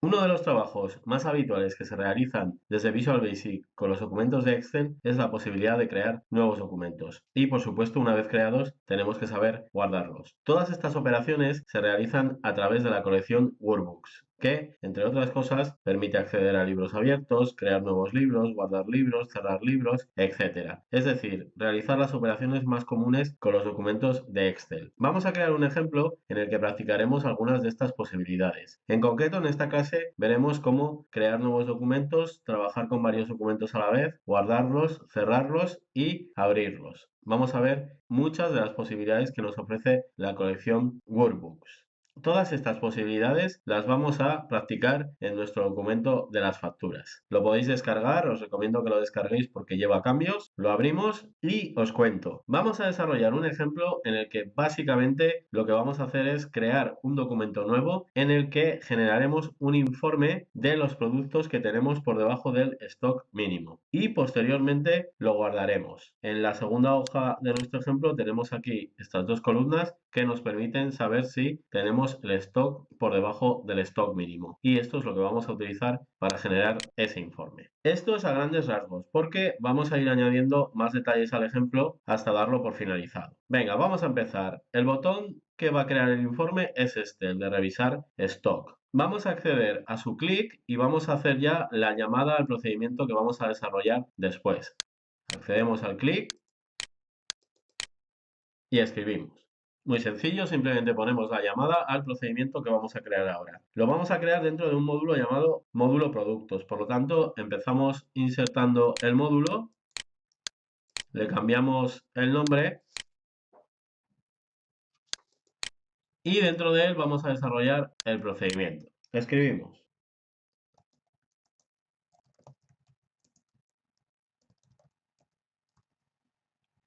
Uno de los trabajos más habituales que se realizan desde Visual Basic con los documentos de Excel es la posibilidad de crear nuevos documentos. Y por supuesto, una vez creados, tenemos que saber guardarlos. Todas estas operaciones se realizan a través de la colección Workbooks, que, entre otras cosas, permite acceder a libros abiertos, crear nuevos libros, guardar libros, cerrar libros, etc. Es decir, realizar las operaciones más comunes con los documentos de Excel. Vamos a crear un ejemplo en el que practicaremos algunas de estas posibilidades. En concreto, en esta clase veremos cómo crear nuevos documentos, trabajar con varios documentos a la vez, guardarlos, cerrarlos y abrirlos. Vamos a ver muchas de las posibilidades que nos ofrece la colección Workbooks. Todas estas posibilidades las vamos a practicar en nuestro documento de las facturas. Lo podéis descargar, os recomiendo que lo descarguéis porque lleva cambios. Lo abrimos y os cuento. Vamos a desarrollar un ejemplo en el que básicamente lo que vamos a hacer es crear un documento nuevo en el que generaremos un informe de los productos que tenemos por debajo del stock mínimo y posteriormente lo guardaremos. En la segunda hoja de nuestro ejemplo tenemos aquí estas dos columnas que nos permiten saber si tenemos el stock por debajo del stock mínimo. Y esto es lo que vamos a utilizar para generar ese informe. Esto es a grandes rasgos, porque vamos a ir añadiendo más detalles al ejemplo hasta darlo por finalizado. Venga, vamos a empezar. El botón que va a crear el informe es este, el de revisar stock. Vamos a acceder a su clic y vamos a hacer ya la llamada al procedimiento que vamos a desarrollar después. Accedemos al clic y escribimos. Muy sencillo, simplemente ponemos la llamada al procedimiento que vamos a crear ahora. Lo vamos a crear dentro de un módulo llamado módulo productos. Por lo tanto, empezamos insertando el módulo, le cambiamos el nombre y dentro de él vamos a desarrollar el procedimiento. Escribimos.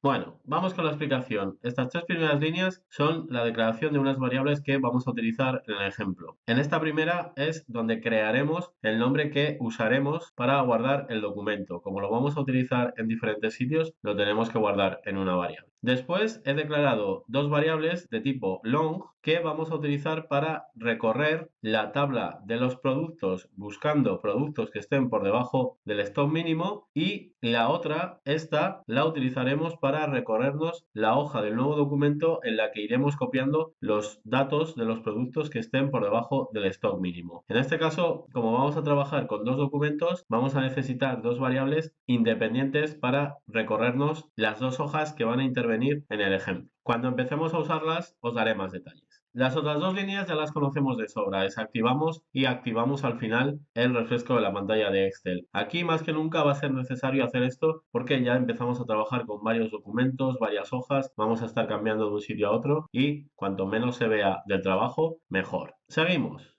Bueno, vamos con la explicación. Estas tres primeras líneas son la declaración de unas variables que vamos a utilizar en el ejemplo. En esta primera es donde crearemos el nombre que usaremos para guardar el documento. Como lo vamos a utilizar en diferentes sitios, lo tenemos que guardar en una variable. Después he declarado dos variables de tipo long que vamos a utilizar para recorrer la tabla de los productos buscando productos que estén por debajo del stock mínimo y la otra, esta, la utilizaremos para recorrernos la hoja del nuevo documento en la que iremos copiando los datos de los productos que estén por debajo del stock mínimo. En este caso, como vamos a trabajar con dos documentos, vamos a necesitar dos variables independientes para recorrernos las dos hojas que van a intervenir en el ejemplo. Cuando empecemos a usarlas, os daré más detalles. Las otras dos líneas ya las conocemos de sobra, desactivamos y activamos al final el refresco de la pantalla de Excel. Aquí más que nunca va a ser necesario hacer esto porque ya empezamos a trabajar con varios documentos, varias hojas, vamos a estar cambiando de un sitio a otro y cuanto menos se vea del trabajo, mejor. Seguimos.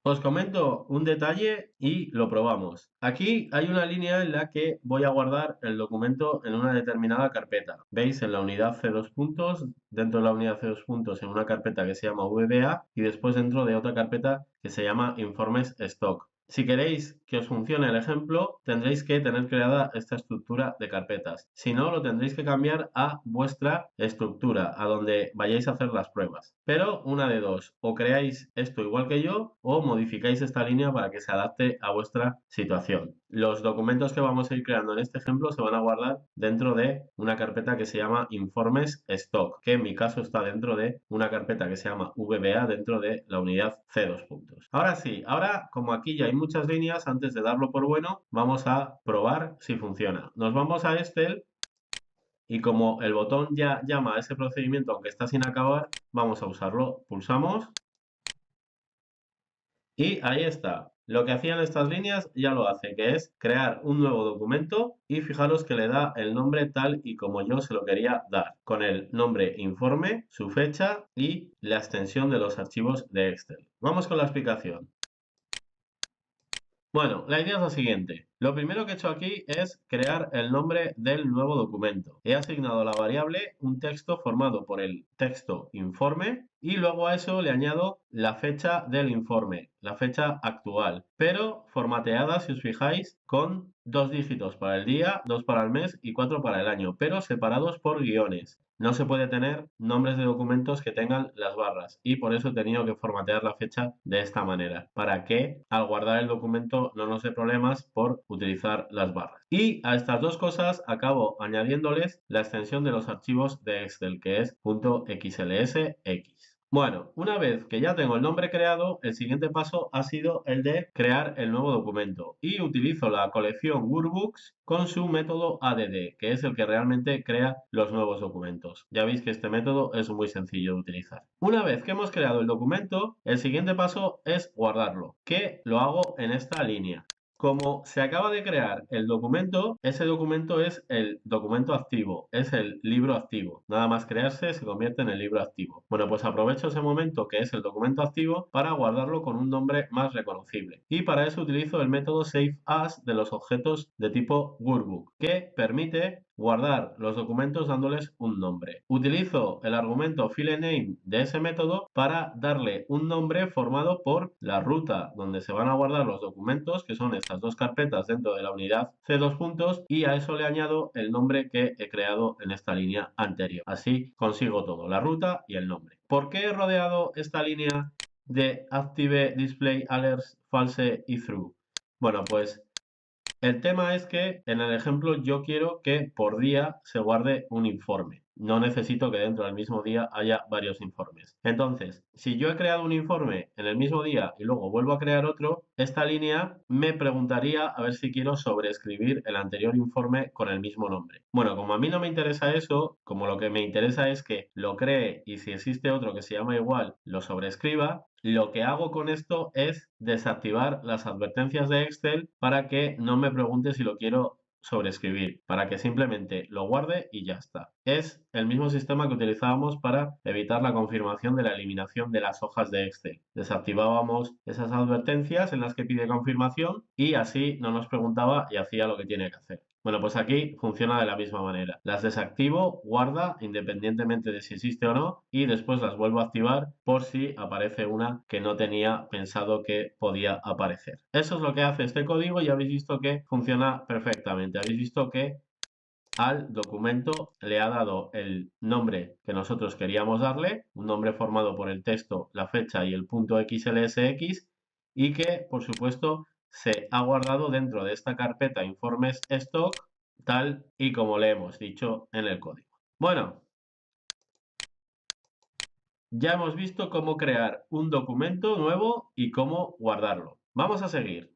Os comento un detalle y lo probamos. Aquí hay una línea en la que voy a guardar el documento en una determinada carpeta. ¿Veis? En la unidad C2 puntos, dentro de la unidad C2 puntos en una carpeta que se llama VBA y después dentro de otra carpeta que se llama informes stock. Si queréis que os funcione el ejemplo, tendréis que tener creada esta estructura de carpetas. Si no, lo tendréis que cambiar a vuestra estructura, a donde vayáis a hacer las pruebas. Pero una de dos, o creáis esto igual que yo, o modificáis esta línea para que se adapte a vuestra situación. Los documentos que vamos a ir creando en este ejemplo se van a guardar dentro de una carpeta que se llama informes stock, que en mi caso está dentro de una carpeta que se llama VBA dentro de la unidad C2 puntos. Ahora sí, ahora como aquí ya hay muchas líneas, antes de darlo por bueno, vamos a probar si funciona. Nos vamos a Excel y como el botón ya llama a ese procedimiento aunque está sin acabar, vamos a usarlo. Pulsamos y ahí está. Lo que hacían estas líneas ya lo hace, que es crear un nuevo documento y fijaros que le da el nombre tal y como yo se lo quería dar, con el nombre informe, su fecha y la extensión de los archivos de Excel. Vamos con la explicación. Bueno, la idea es la siguiente. Lo primero que he hecho aquí es crear el nombre del nuevo documento. He asignado a la variable un texto formado por el texto informe y luego a eso le añado la fecha del informe, la fecha actual, pero formateada, si os fijáis, con 2 dígitos para el día, 2 para el mes y 4 para el año, pero separados por guiones. No se puede tener nombres de documentos que tengan las barras y por eso he tenido que formatear la fecha de esta manera, para que al guardar el documento no nos dé problemas por utilizar las barras. Y a estas dos cosas acabo añadiéndoles la extensión de los archivos de Excel, que es .xlsx. Bueno, una vez que ya tengo el nombre creado, el siguiente paso ha sido el de crear el nuevo documento y utilizo la colección Workbooks con su método add, que es el que realmente crea los nuevos documentos. Ya veis que este método es muy sencillo de utilizar. Una vez que hemos creado el documento, el siguiente paso es guardarlo, que lo hago en esta línea. Como se acaba de crear el documento, ese documento es el documento activo, es el libro activo. Nada más crearse se convierte en el libro activo. Bueno, pues aprovecho ese momento que es el documento activo para guardarlo con un nombre más reconocible. Y para eso utilizo el método SaveAs de los objetos de tipo Workbook, que permite guardar los documentos dándoles un nombre. Utilizo el argumento filename de ese método para darle un nombre formado por la ruta donde se van a guardar los documentos, que son estas dos carpetas dentro de la unidad C2 puntos, y a eso le añado el nombre que he creado en esta línea anterior. Así consigo todo, la ruta y el nombre. ¿Por qué he rodeado esta línea de Active Display Alerts False y True? Bueno, pues el tema es que en el ejemplo yo quiero que por día se guarde un informe. No necesito que dentro del mismo día haya varios informes. Entonces, si yo he creado un informe en el mismo día y luego vuelvo a crear otro, esta línea me preguntaría a ver si quiero sobreescribir el anterior informe con el mismo nombre. Bueno, como a mí no me interesa eso, como lo que me interesa es que lo cree y si existe otro que se llama igual, lo sobreescriba, lo que hago con esto es desactivar las advertencias de Excel para que no me pregunte si lo quiero sobreescribir, para que simplemente lo guarde y ya está. Es el mismo sistema que utilizábamos para evitar la confirmación de la eliminación de las hojas de Excel. Desactivábamos esas advertencias en las que pide confirmación y así no nos preguntaba y hacía lo que tiene que hacer. Bueno, pues aquí funciona de la misma manera. Las desactivo, guarda, independientemente de si existe o no, y después las vuelvo a activar por si aparece una que no tenía pensado que podía aparecer. Eso es lo que hace este código y habéis visto que funciona perfectamente. Habéis visto que al documento le ha dado el nombre que nosotros queríamos darle, un nombre formado por el texto, la fecha y el punto .xlsx, y que, por supuesto, se ha guardado dentro de esta carpeta informes stock, tal y como le hemos dicho en el código. Bueno, ya hemos visto cómo crear un documento nuevo y cómo guardarlo. Vamos a seguir.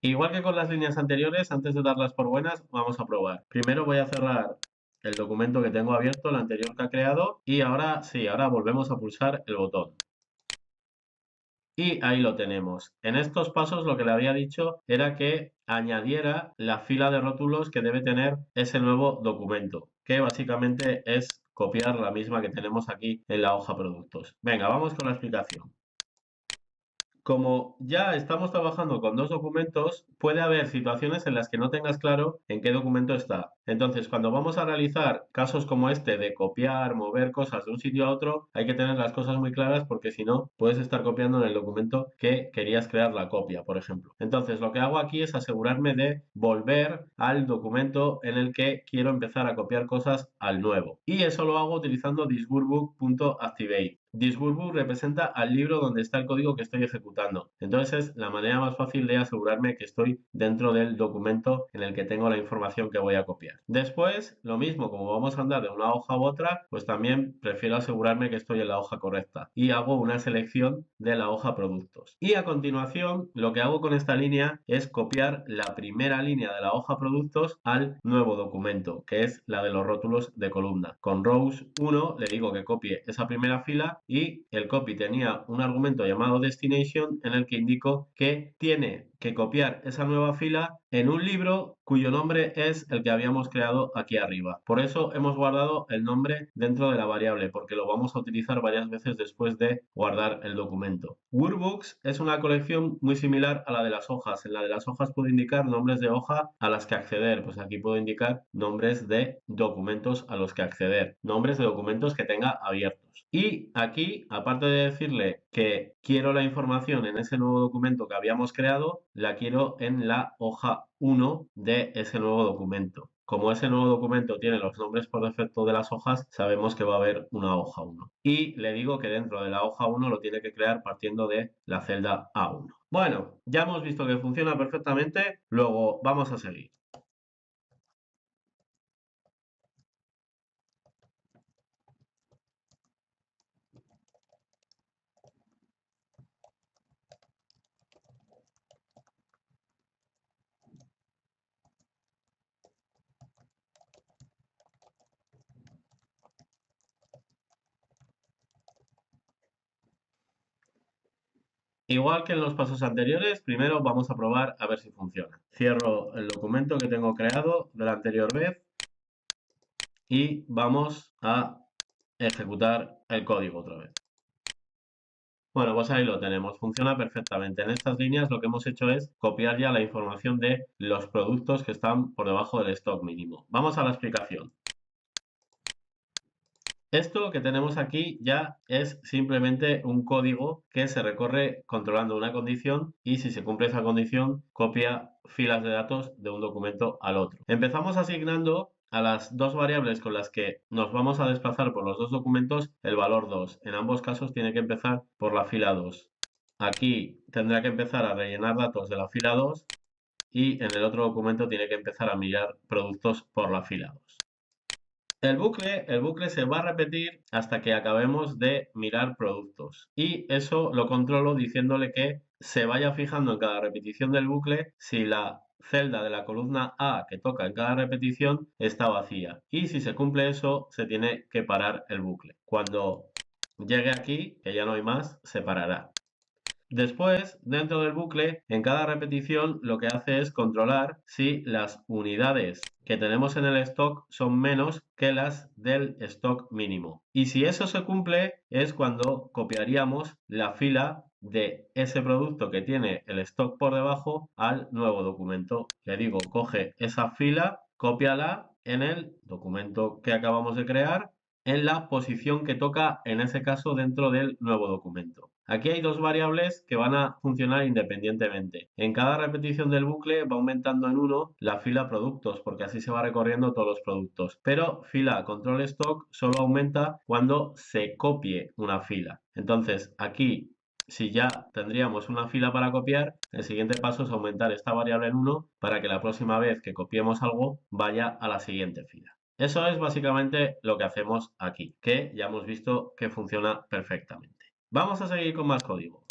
Igual que con las líneas anteriores, antes de darlas por buenas, vamos a probar. Primero voy a cerrar el documento que tengo abierto, el anterior que ha creado, y ahora sí, ahora volvemos a pulsar el botón. Y ahí lo tenemos. En estos pasos lo que le había dicho era que añadiera la fila de rótulos que debe tener ese nuevo documento, que básicamente es copiar la misma que tenemos aquí en la hoja productos. Venga, vamos con la explicación. Como ya estamos trabajando con dos documentos, puede haber situaciones en las que no tengas claro en qué documento está. Entonces, cuando vamos a realizar casos como este de copiar, mover cosas de un sitio a otro, hay que tener las cosas muy claras porque si no, puedes estar copiando en el documento que querías crear la copia, por ejemplo. Entonces, lo que hago aquí es asegurarme de volver al documento en el que quiero empezar a copiar cosas al nuevo. Y eso lo hago utilizando thisworkbook.activate. Thisworkbook representa al libro donde está el código que estoy ejecutando. Entonces es la manera más fácil de asegurarme que estoy dentro del documento en el que tengo la información que voy a copiar. Después, lo mismo, como vamos a andar de una hoja u otra, pues también prefiero asegurarme que estoy en la hoja correcta y hago una selección de la hoja productos. Y a continuación, lo que hago con esta línea es copiar la primera línea de la hoja productos al nuevo documento, que es la de los rótulos de columna. Con rows 1 le digo que copie esa primera fila y el copy tenía un argumento llamado destination en el que indico que tiene que copiar esa nueva fila en un libro cuyo nombre es el que habíamos habíamos creado aquí arriba. Por eso hemos guardado el nombre dentro de la variable, porque lo vamos a utilizar varias veces después de guardar el documento. Workbooks es una colección muy similar a la de las hojas. En la de las hojas puedo indicar nombres de hoja a las que acceder. Pues aquí puedo indicar nombres de documentos a los que acceder, nombres de documentos que tenga abiertos. Y aquí, aparte de decirle que quiero la información en ese nuevo documento que habíamos creado, la quiero en la hoja 1 de ese nuevo documento. Como ese nuevo documento tiene los nombres por defecto de las hojas, sabemos que va a haber una hoja 1. Y le digo que dentro de la hoja 1 lo tiene que crear partiendo de la celda A1. Bueno, ya hemos visto que funciona perfectamente, luego vamos a seguir. Igual que en los pasos anteriores, primero vamos a probar a ver si funciona. Cierro el documento que tengo creado de la anterior vez y vamos a ejecutar el código otra vez. Bueno, pues ahí lo tenemos, funciona perfectamente. En estas líneas lo que hemos hecho es copiar ya la información de los productos que están por debajo del stock mínimo. Vamos a la explicación. Esto que tenemos aquí ya es simplemente un código que se recorre controlando una condición y si se cumple esa condición copia filas de datos de un documento al otro. Empezamos asignando a las dos variables con las que nos vamos a desplazar por los dos documentos el valor 2. En ambos casos tiene que empezar por la fila 2. Aquí tendrá que empezar a rellenar datos de la fila 2 y en el otro documento tiene que empezar a mirar productos por la fila 2. El bucle se va a repetir hasta que acabemos de mirar productos. Y eso lo controlo diciéndole que se vaya fijando en cada repetición del bucle si la celda de la columna A que toca en cada repetición está vacía. Y si se cumple eso, se tiene que parar el bucle. Cuando llegue aquí, que ya no hay más, se parará. Después, dentro del bucle, en cada repetición lo que hace es controlar si las unidades que tenemos en el stock son menos que las del stock mínimo. Y si eso se cumple, es cuando copiaríamos la fila de ese producto que tiene el stock por debajo al nuevo documento. Le digo, coge esa fila, cópiala en el documento que acabamos de crear en la posición que toca en ese caso dentro del nuevo documento. Aquí hay dos variables que van a funcionar independientemente. En cada repetición del bucle va aumentando en 1 la fila productos, porque así se va recorriendo todos los productos. Pero fila control stock solo aumenta cuando se copie una fila. Entonces aquí, si ya tendríamos una fila para copiar, el siguiente paso es aumentar esta variable en 1 para que la próxima vez que copiemos algo vaya a la siguiente fila. Eso es básicamente lo que hacemos aquí, que ya hemos visto que funciona perfectamente. Vamos a seguir con más código.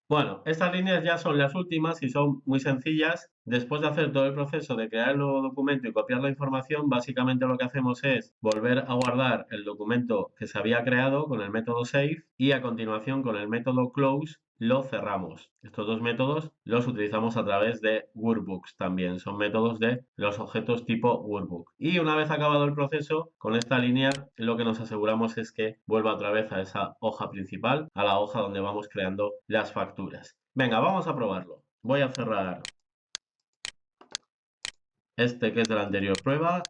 Bueno, estas líneas ya son las últimas y son muy sencillas. Después de hacer todo el proceso de crear el nuevo documento y copiar la información, básicamente lo que hacemos es volver a guardar el documento que se había creado con el método save y a continuación con el método close lo cerramos. Estos dos métodos los utilizamos a través de workbooks también, son métodos de los objetos tipo workbook. Y una vez acabado el proceso, con esta línea lo que nos aseguramos es que vuelva otra vez a esa hoja principal, a la hoja donde vamos creando las facturas. Venga, vamos a probarlo. Voy a cerrar este que es de la anterior prueba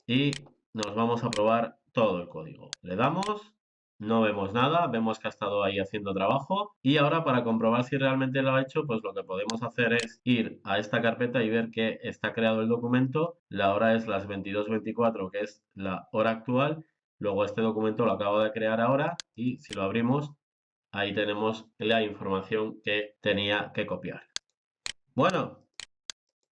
y nos vamos a probar todo el código. Le damos, no vemos nada, vemos que ha estado ahí haciendo trabajo y ahora para comprobar si realmente lo ha hecho, pues lo que podemos hacer es ir a esta carpeta y ver que está creado el documento, la hora es las 22:24, que es la hora actual, luego este documento lo acabo de crear ahora y si lo abrimos, ahí tenemos la información que tenía que copiar. Bueno,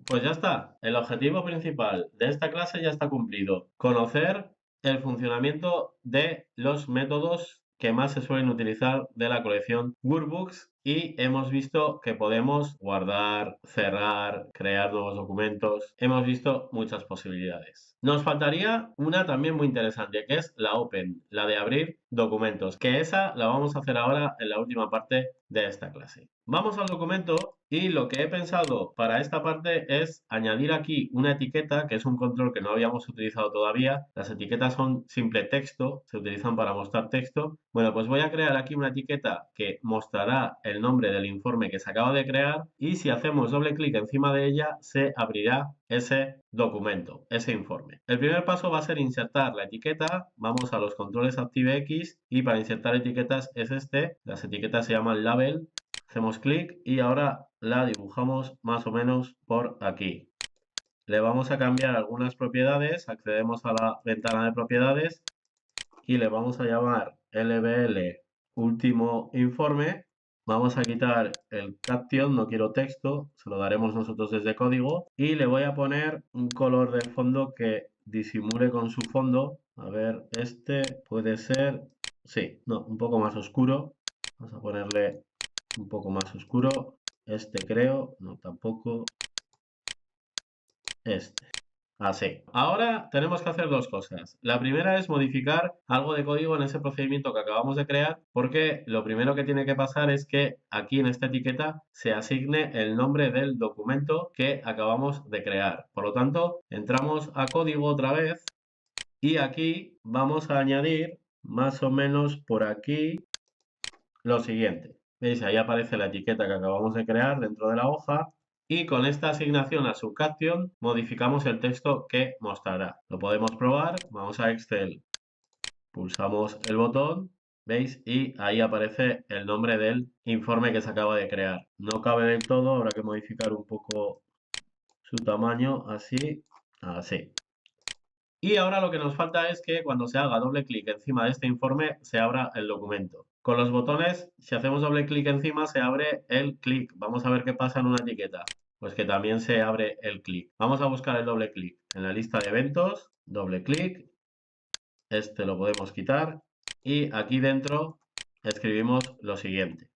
pues ya está, el objetivo principal de esta clase ya está cumplido. Conocer el funcionamiento de los métodos que más se suelen utilizar de la colección Workbooks y hemos visto que podemos guardar, cerrar, crear nuevos documentos. Hemos visto muchas posibilidades. Nos faltaría una también muy interesante, que es la Open, la de abrir documentos, que esa la vamos a hacer ahora en la última parte de esta clase. Vamos al documento y lo que he pensado para esta parte es añadir aquí una etiqueta, que es un control que no habíamos utilizado todavía. Las etiquetas son simple texto, se utilizan para mostrar texto. Bueno, pues voy a crear aquí una etiqueta que mostrará el nombre del informe que se acaba de crear y si hacemos doble clic encima de ella se abrirá ese documento, ese informe. El primer paso va a ser insertar la etiqueta. Vamos a los controles ActiveX y para insertar etiquetas es este. Las etiquetas se llaman label. Hacemos clic y ahora la dibujamos más o menos por aquí. Le vamos a cambiar algunas propiedades, accedemos a la ventana de propiedades y le vamos a llamar LBL último informe. Vamos a quitar el caption, no quiero texto, se lo daremos nosotros desde código y le voy a poner un color de fondo que disimule con su fondo. A ver, este puede ser, sí, no, un poco más oscuro. Vamos a ponerle un poco más oscuro. Este creo, no tampoco. Este. Así. Ahora tenemos que hacer dos cosas. La primera es modificar algo de código en ese procedimiento que acabamos de crear, porque lo primero que tiene que pasar es que aquí en esta etiqueta se asigne el nombre del documento que acabamos de crear. Por lo tanto, entramos a código otra vez y aquí vamos a añadir más o menos por aquí lo siguiente. ¿Veis? Ahí aparece la etiqueta que acabamos de crear dentro de la hoja y con esta asignación a subcaption modificamos el texto que mostrará. Lo podemos probar. Vamos a Excel, pulsamos el botón, ¿veis? Y ahí aparece el nombre del informe que se acaba de crear. No cabe del todo, habrá que modificar un poco su tamaño, así, así. Y ahora lo que nos falta es que cuando se haga doble clic encima de este informe se abra el documento. Con los botones, si hacemos doble clic encima se abre el clic. Vamos a ver qué pasa en una etiqueta. Pues que también se abre el clic. Vamos a buscar el doble clic. En la lista de eventos, doble clic. Este lo podemos quitar. Y aquí dentro escribimos lo siguiente.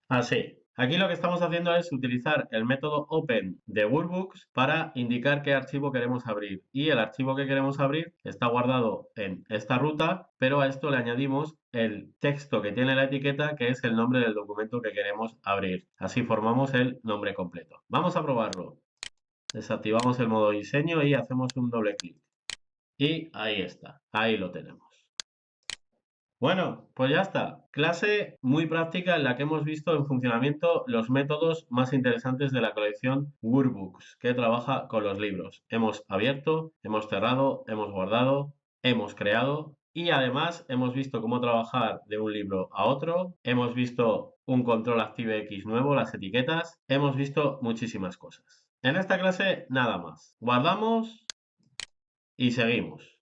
Así. Aquí lo que estamos haciendo es utilizar el método open de Workbooks para indicar qué archivo queremos abrir. Y el archivo que queremos abrir está guardado en esta ruta, pero a esto le añadimos el texto que tiene la etiqueta, que es el nombre del documento que queremos abrir. Así formamos el nombre completo. Vamos a probarlo. Desactivamos el modo diseño y hacemos un doble clic. Y ahí está. Ahí lo tenemos. Bueno, pues ya está. Clase muy práctica en la que hemos visto en funcionamiento los métodos más interesantes de la colección Workbooks, que trabaja con los libros. Hemos abierto, hemos cerrado, hemos guardado, hemos creado y además hemos visto cómo trabajar de un libro a otro. Hemos visto un control ActiveX nuevo, las etiquetas. Hemos visto muchísimas cosas. En esta clase nada más. Guardamos y seguimos.